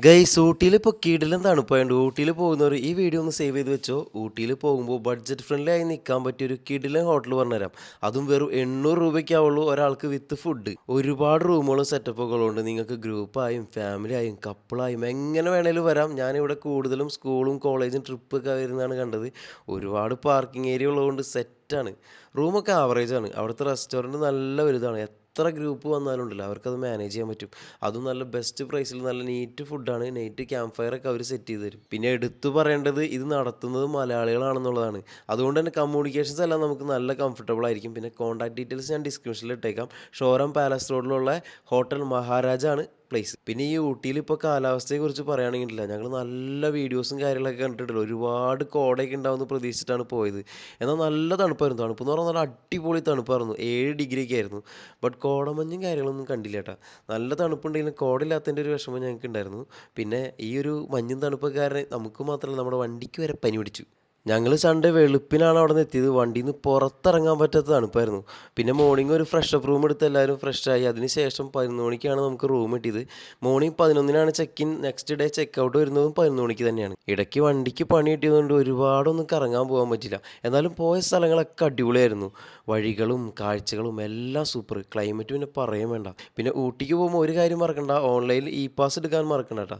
Guys ഊട്ടിയിൽ ഇപ്പോൾ കിടിലം തണുപ്പായതുകൊണ്ട് ഊട്ടിയിൽ പോകുന്നവർ ഈ വീഡിയോ ഒന്ന് സേവ് ചെയ്ത് വെച്ചോ. ഊട്ടിയിൽ പോകുമ്പോൾ ബഡ്ജറ്റ് ഫ്രണ്ട്ലി ആയി നിൽക്കാൻ പറ്റിയ ഒരു കിടിലൻ ഹോട്ടൽ പറഞ്ഞുതരാം. അതും വെറും 800 രൂപയ്ക്കാവുള്ളൂ ഒരാൾക്ക് വിത്ത് ഫുഡ്. ഒരുപാട് റൂമുകളും സെറ്റപ്പുകളും ഉണ്ട്. നിങ്ങൾക്ക് ഗ്രൂപ്പായും ഫാമിലി ആയും കപ്പിളായും എങ്ങനെ വേണേലും വരാം. ഞാനിവിടെ കൂടുതലും സ്കൂളും കോളേജും ട്രിപ്പൊക്കെ വരുന്നതാണ് കണ്ടത്. ഒരുപാട് പാർക്കിംഗ് ഏരിയ ഉള്ളതുകൊണ്ട് സെറ്റാണ്. റൂമൊക്കെ ആവറേജ് ആണ്. അവിടുത്തെ റെസ്റ്റോറൻറ്റ് നല്ല വലുതാണ്. എത്ര ഗ്രൂപ്പ് വന്നാലും ഉണ്ടല്ലോ അവർക്കത് മാനേജ് ചെയ്യാൻ പറ്റും. അതും നല്ല ബെസ്റ്റ് പ്രൈസിൽ നല്ല നീറ്റ് ഫുഡാണ്. നൈറ്റ് ക്യാമ്പ് ഫയർ ഒക്കെ അവർ സെറ്റ് ചെയ്ത് തരും. പിന്നെ എടുത്തു പറയേണ്ടത് ഇത് നടത്തുന്നത് മലയാളികളാണെന്നുള്ളതാണ്. അതുകൊണ്ട് തന്നെ കമ്മ്യൂണിക്കേഷൻസ് എല്ലാം നമുക്ക് നല്ല കംഫർട്ടബിൾ ആയിരിക്കും. പിന്നെ കോൺടാക്ട് ഡീറ്റെയിൽസ് ഞാൻ ഡിസ്ക്രിപ്ഷനിൽ ഇട്ടേക്കാം. ഷോറം പാലസ് റോഡിലുള്ള ഹോട്ടൽ മഹാരാജ ആണ് പ്ലേസ്. പിന്നെ ഈ ഊട്ടിയിൽ ഇപ്പോൾ കാലാവസ്ഥയെക്കുറിച്ച് പറയുകയാണെങ്കിലില്ല, ഞങ്ങൾ നല്ല വീഡിയോസും കാര്യങ്ങളൊക്കെ കണ്ടിട്ടുണ്ടല്ലോ. ഒരുപാട് കോടയൊക്കെ ഉണ്ടാവുമെന്ന് പ്രതീക്ഷിച്ചിട്ടാണ് പോയത്. എന്നാൽ നല്ല തണുപ്പായിരുന്നു. തണുപ്പെന്ന് പറഞ്ഞാൽ നല്ല അടിപൊളി തണുപ്പായിരുന്നു. 7 ഡിഗ്രി ഒക്കെ ആയിരുന്നു. ബട്ട് കോടമഞ്ഞും കാര്യങ്ങളൊന്നും കണ്ടില്ല കേട്ടോ. നല്ല തണുപ്പുണ്ടെങ്കിലും കോടയില്ലാത്തതിൻ്റെ ഒരു വിഷമം ഞങ്ങൾക്ക് ഉണ്ടായിരുന്നു. പിന്നെ ഈ ഒരു മഞ്ഞും തണുപ്പൊക്കെ കാരണം നമുക്ക് മാത്രമല്ല നമ്മുടെ വണ്ടിക്ക് വരെ പനി പിടിച്ചു. ഞങ്ങൾ സൺഡേ വെളുപ്പിനാണ് അവിടെ നിന്ന് എത്തിയത്. വണ്ടിയിൽ നിന്ന് പുറത്തിറങ്ങാൻ പറ്റാത്ത തണുപ്പായിരുന്നു. പിന്നെ മോർണിംഗ് ഒരു ഫ്രഷപ്പ് റൂം എടുത്ത് എല്ലാവരും ഫ്രഷായി. അതിന് ശേഷം 11 മണിക്കാണ് നമുക്ക് റൂം കിട്ടിയത്. മോർണിംഗ് 11-നാണ് check in. Next day check out വരുന്നതും 11 മണിക്ക് തന്നെയാണ്. ഇടയ്ക്ക് വണ്ടിക്ക് പണി കിട്ടിയതുകൊണ്ട് ഒരുപാടൊന്നും കറങ്ങാൻ പോകാൻ പറ്റില്ല. എന്നാലും പോയ സ്ഥലങ്ങളൊക്കെ അടിപൊളിയായിരുന്നു. വഴികളും കാഴ്ചകളും എല്ലാം സൂപ്പർ. ക്ലൈമറ്റ് പിന്നെ പറയാൻ വേണ്ട. പിന്നെ ഊട്ടിക്ക് പോകുമ്പോൾ ഒരു കാര്യം മറക്കണ്ട, ഓൺലൈനിൽ ഇ പാസ് എടുക്കാൻ മറക്കണ്ട കേട്ടോ.